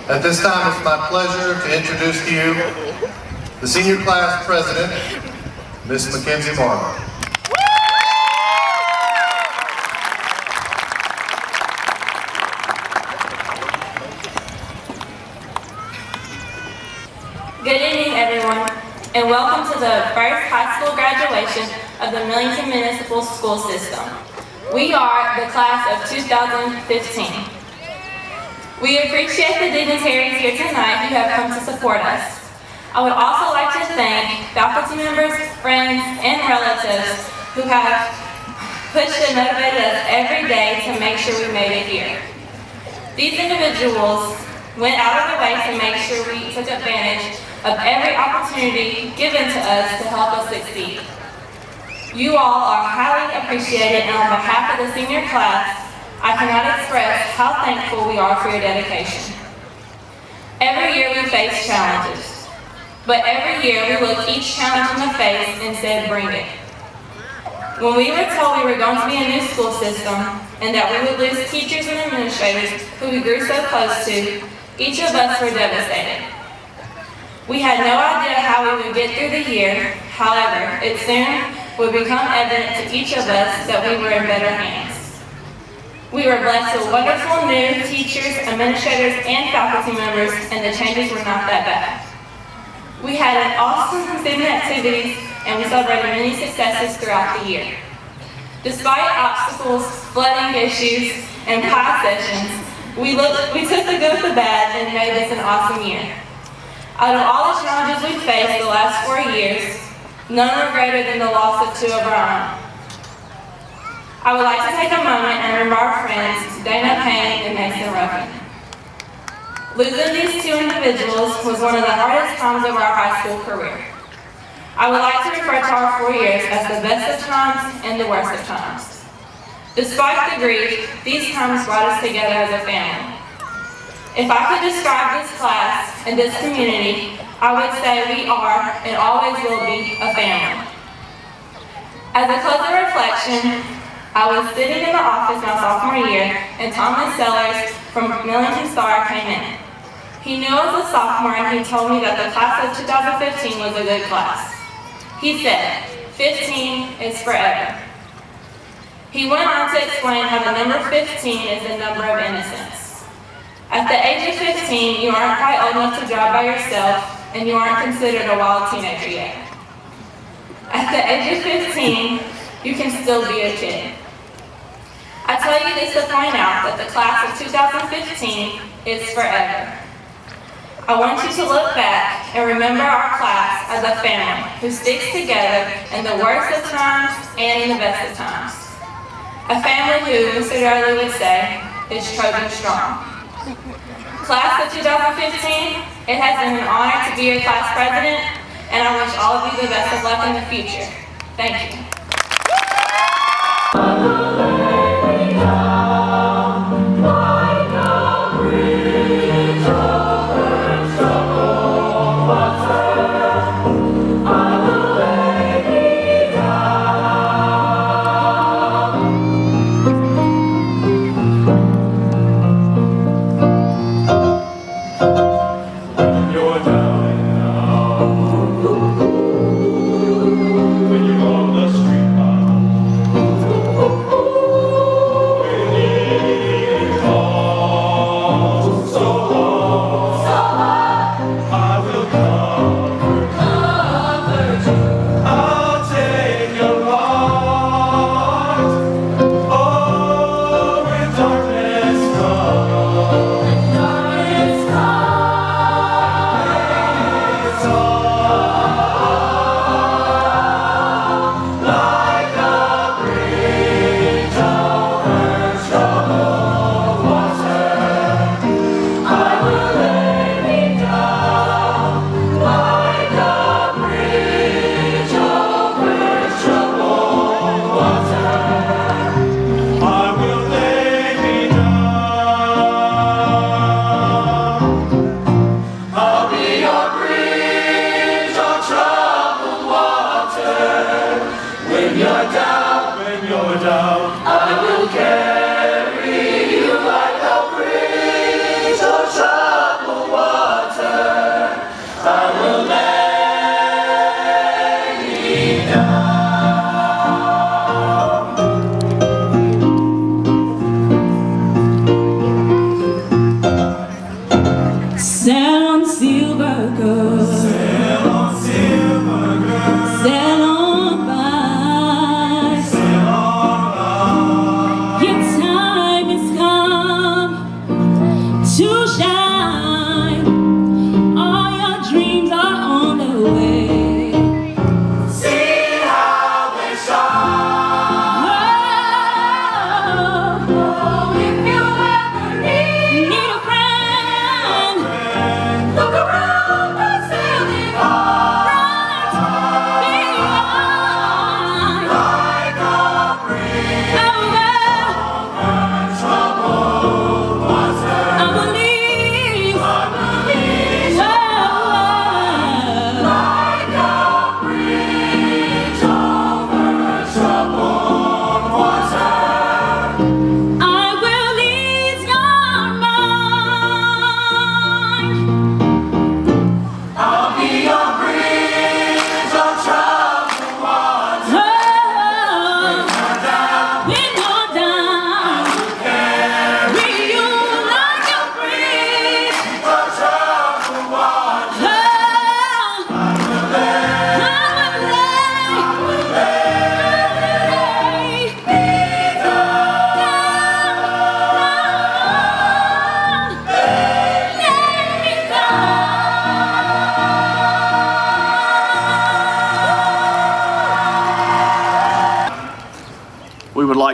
At this time, it's my pleasure to introduce to you the senior class president, Miss McKenzie Morrow. Good evening, everyone, and welcome to the first high school graduation of the Millington Municipal School System. We are the class of 2015. We appreciate the dignitaries here tonight who have come to support us. I would also like to thank faculty members, friends, and relatives who have pushed and motivated us every day to make sure we made it here. These individuals went out of their way to make sure we took advantage of every opportunity given to us to help us succeed. You all are highly appreciated, and on behalf of the senior class, I cannot express how thankful we are for your dedication. Every year we face challenges, but every year we look each challenge in the face and said, bring it. When we were told we were going to be a new school system and that we would lose teachers and administrators who we grew so close to, each of us were devastated. We had no idea how we would get through the year. However, it soon would become evident to each of us that we were in better hands. We were blessed with wonderful new teachers, administrators, and faculty members, and the changes were not that bad. We had an awesome student activities, and we celebrated many successes throughout the year. Despite obstacles, flooding issues, and pie sessions, we took the good with the bad and made this an awesome year. Out of all the challenges we faced the last 4 years, none are greater than the loss of 2 of our own. I would like to take a moment and remember our friends, Dana Payne and Mason Ruffin. Losing these 2 individuals was one of the hardest times of our high school career. I would like to refer to our 4 years as the best of times and the worst of times. Despite the grief, these times brought us together as a family. If I could describe this class and this community, I would say we are and always will be a family. As a closing reflection, I was sitting in the office my sophomore year, and Thomas Sellers from Millington Star came in. He knew I was a sophomore, and he told me that the class of 2015 was a good class. He said, 15 is forever. He went on to explain how the number 15 is the number of innocence. At the age of 15, you aren't quite old enough to drive by yourself, and you aren't considered a wild teenager yet. At the age of 15, you can still be a kid. I tell you this to point out that the class of 2015 is forever. I want you to look back and remember our class as a family who sticks together in the worst of times and in the best of times. A family who, Mr. Darley would say, is Trojan strong. Class of 2015, it has been an honor to be your class president, and I wish all of you the best of luck in the future. Thank you.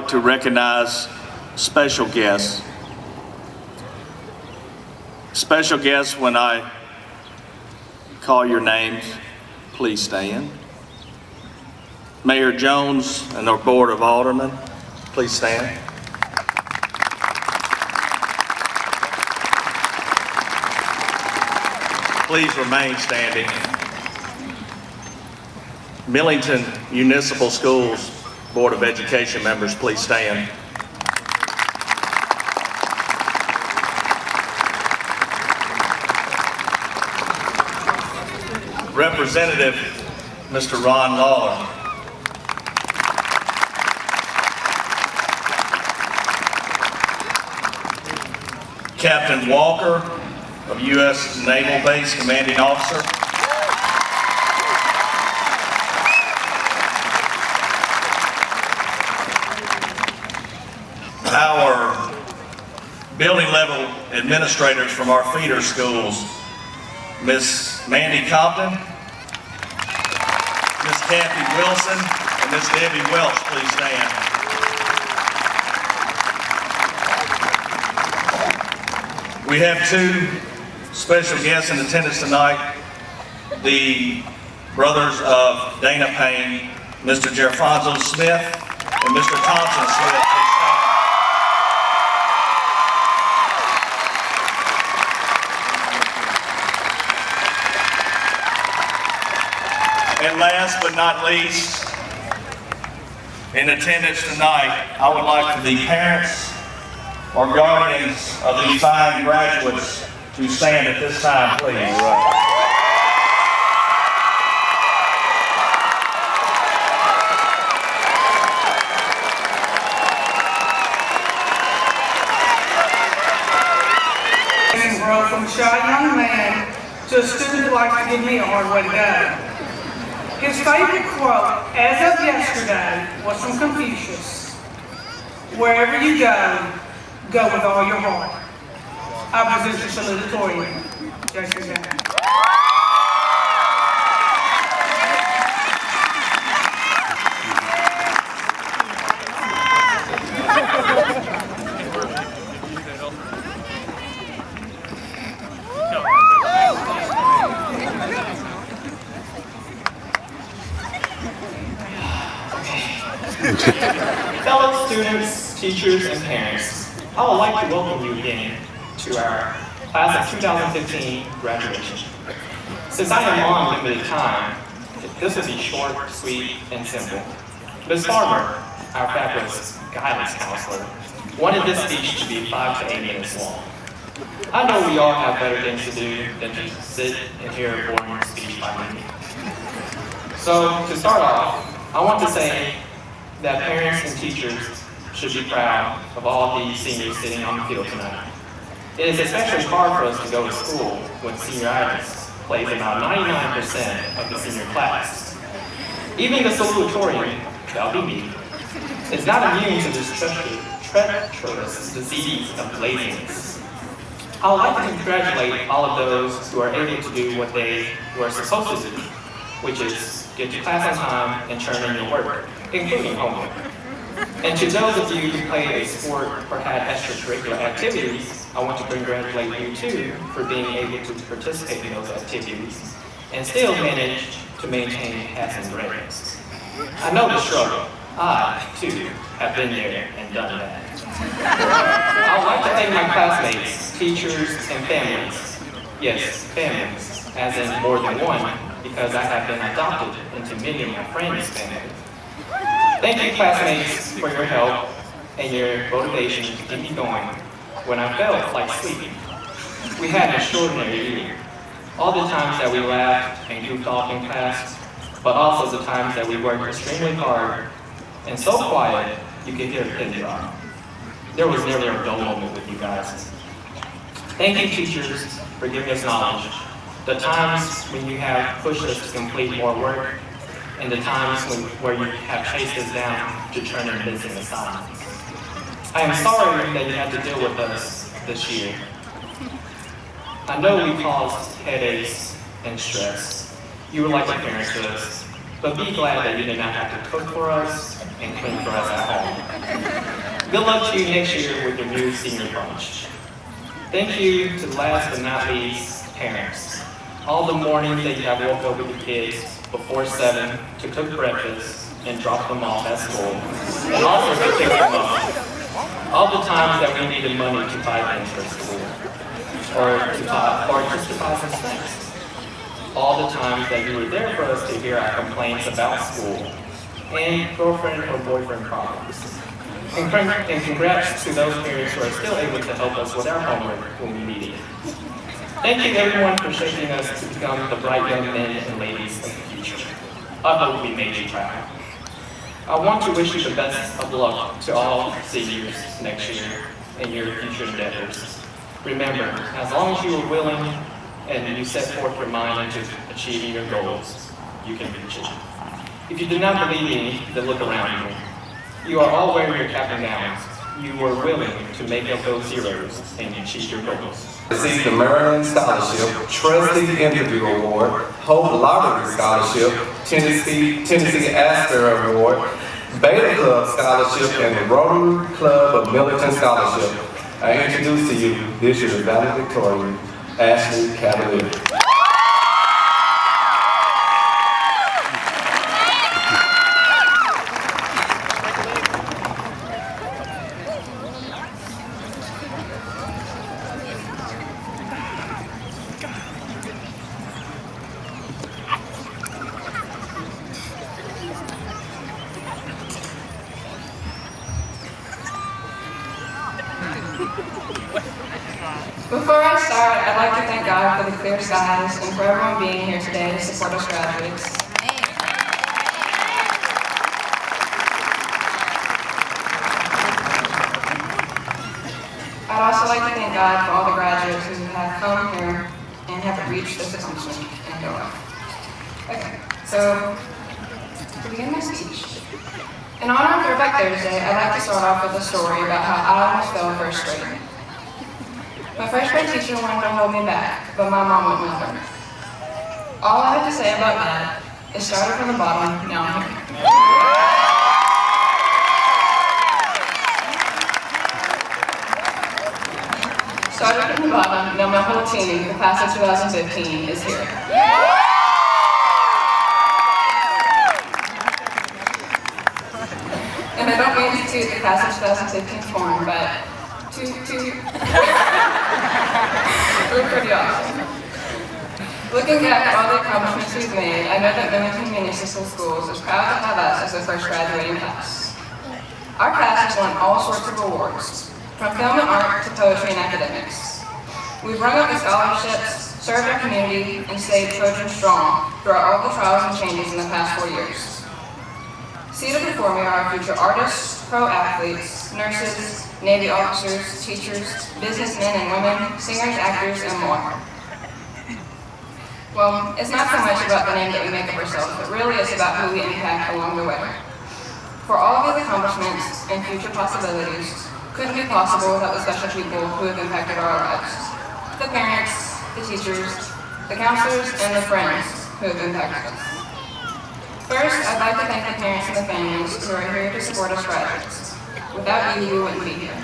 to recognize special guests. Special guests, when I call your names, please stand. Mayor Jones and our Board of Aldermen, please stand. Please remain standing. Millington Municipal Schools Board of Education members, please stand. Representative Mr. Ron Lawler. Captain Walker of U.S. Naval Base, Commanding Officer. Our building level administrators from our feeder schools, Miss Mandy Compton, Miss Kathy Wilson, and Miss Debbie Welch, please stand. We have two special guests in attendance tonight, the brothers of Dana Payne, Mr. Jerfonso Smith and Mr. Thompson Smith. And last but not least, in attendance tonight, I would like for the parents or guardians of these fine graduates to stand at this time, please. Grow from a shy young man to a student who likes to give me a hard way to go. His favorite quote, as of yesterday, was from Confucius. Wherever you go, go with all your heart. I present the salutatorian, Jason Jiang. Fellow students, teachers, and parents, I would like to welcome you again to our class of 2015 graduation. Since I am on limited time, this will be short, sweet, and simple. Ms. Farmer, our fabulous guidance counselor, wanted this speech to be 5 to 8 minutes long. I know we all have better things to do than just sit and hear a boring speech by me. So, to start off, I want to say that parents and teachers should be proud of all these seniors sitting on the field tonight. It is especially hard for us to go to school when senioritis plays about 99% of the senior class. Even the salutatorian, that'll be me, is not immune to this treacherous disease of laziness. I would like to congratulate all of those who are able to do what they were supposed to do, which is get to class on time and turn in your work, including homework. And to those of you who played a sport or had extracurricular activities, I want to congratulate you too for being able to participate in those activities and still manage to maintain passing grades. I know the struggle. I, too, have been there and done that. I would like to thank my classmates, teachers, and families. Yes, families, as in more than one, because I have been adopted into many of my friends' families. Thank you, classmates, for your help and your motivation to keep me going when I felt like sleeping. We had an extraordinary year. All the times that we laughed and goofed off in class, but also the times that we worked extremely hard and so quiet you could hear a pin drop. There was never a dull moment with you guys. Thank you, teachers, for giving us knowledge. The times when you have pushed us to complete more work, and the times where you have chased us down to turn in missing assignments. I am sorry that you had to deal with us this year. I know we caused headaches and stress. You were like a parent to us, but be glad that you did not have to cook for us and clean for us at home. Good luck to you next year with your new senior bunch. Thank you to last but not least, parents. All the mornings that you have woke up with your kids before 7 to cook breakfast and drop them off at school, and also to pick them up. All the times that we needed money to buy things for school, or just to buy some snacks. All the times that you were there for us to hear our complaints about school and girlfriend or boyfriend problems. And congrats to those parents who are still able to help us with our homework when we need it. Thank you everyone for shaping us to become the bright young men and ladies of the future. I hope we made you proud. I want to wish you the best of luck to all seniors next year in your future endeavors. Remember, as long as you are willing and you set forth your mind into achieving your goals, you can reach it. If you do not believe me, then look around you. You are all wearing your cap and gowns. You were willing to make up those zeros and achieve your goals. Received the Maryland Scholarship, Trustee Interview Award, Hope Lottery Scholarship, Tennessee Astor Award, Beta Club Scholarship, and the Rotary Club of Millington Scholarship. I introduce to you this year's Valedictorian Ashley Cavaliere. Before I start, I'd like to thank God for the clear skies and for everyone being here today to support us graduates. I'd also like to thank God for all the graduates who have come here and have reached this accomplishment and go on. Okay, so to begin my speech, in honor of Throwback Thursday, I'd like to start off with a story about how I almost failed first grade. My first grade teacher wanted to hold me back, but my mom wouldn't let her. All I have to say about that is started from the bottom, now I'm here. Started from the bottom, now my whole team, the class of 2015, is here. And I don't mean to toot the class of 2015's horn, but we're pretty awesome. Looking back at all the accomplishments we've made, I know that Millington Municipal Schools is proud to have us as the first graduating class. Our class has won all sorts of awards, from film and art to poetry and academics. We've rung up the scholarships, served our community, and stayed Trojan strong throughout all the trials and changes in the past 4 years. Seated before me are our future artists, pro athletes, nurses, Navy officers, teachers, businessmen and women, singers, actors, and more. Well, it's not so much about the name that we make of ourselves, but really it's about who we impact along the way. For all of these accomplishments and future possibilities couldn't be possible without the special people who have impacted our lives. The parents, the teachers, the counselors, and the friends who have impacted us. First, I'd like to thank the parents and the families who are here to support us graduates. Without you, we wouldn't be here.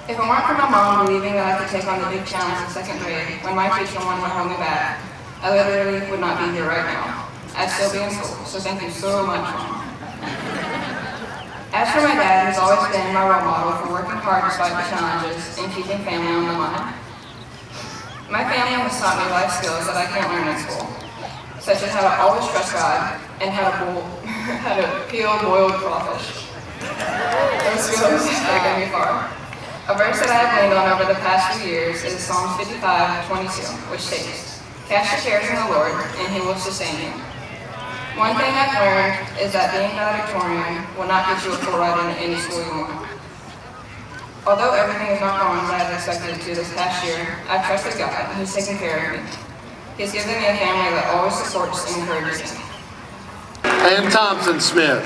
If it weren't for my mom believing that I could take on the big challenge in second grade when my teacher wanted to hold me back, I literally would not be here right now. I'd still be in school, so thank you so much, Mom. As for my dad, who's always been my role model for working hard despite the challenges and keeping family on the line. My family has taught me life skills that I can't learn in school, such as how to always trust God and how to peel boiled crawfish. Those skills have taken me far. A verse that I have leaned on over the past few years is Psalms 55:22, which states, "Cast your cares on the Lord, and He will sustain you." One thing I've learned is that being valedictorian will not get you a full ride into any school you want. Although everything has not gone as I had expected it to this past year, I've trusted God, and He's taken care of me. He's given me a family that always supports and encourages me. And Thompson Smith.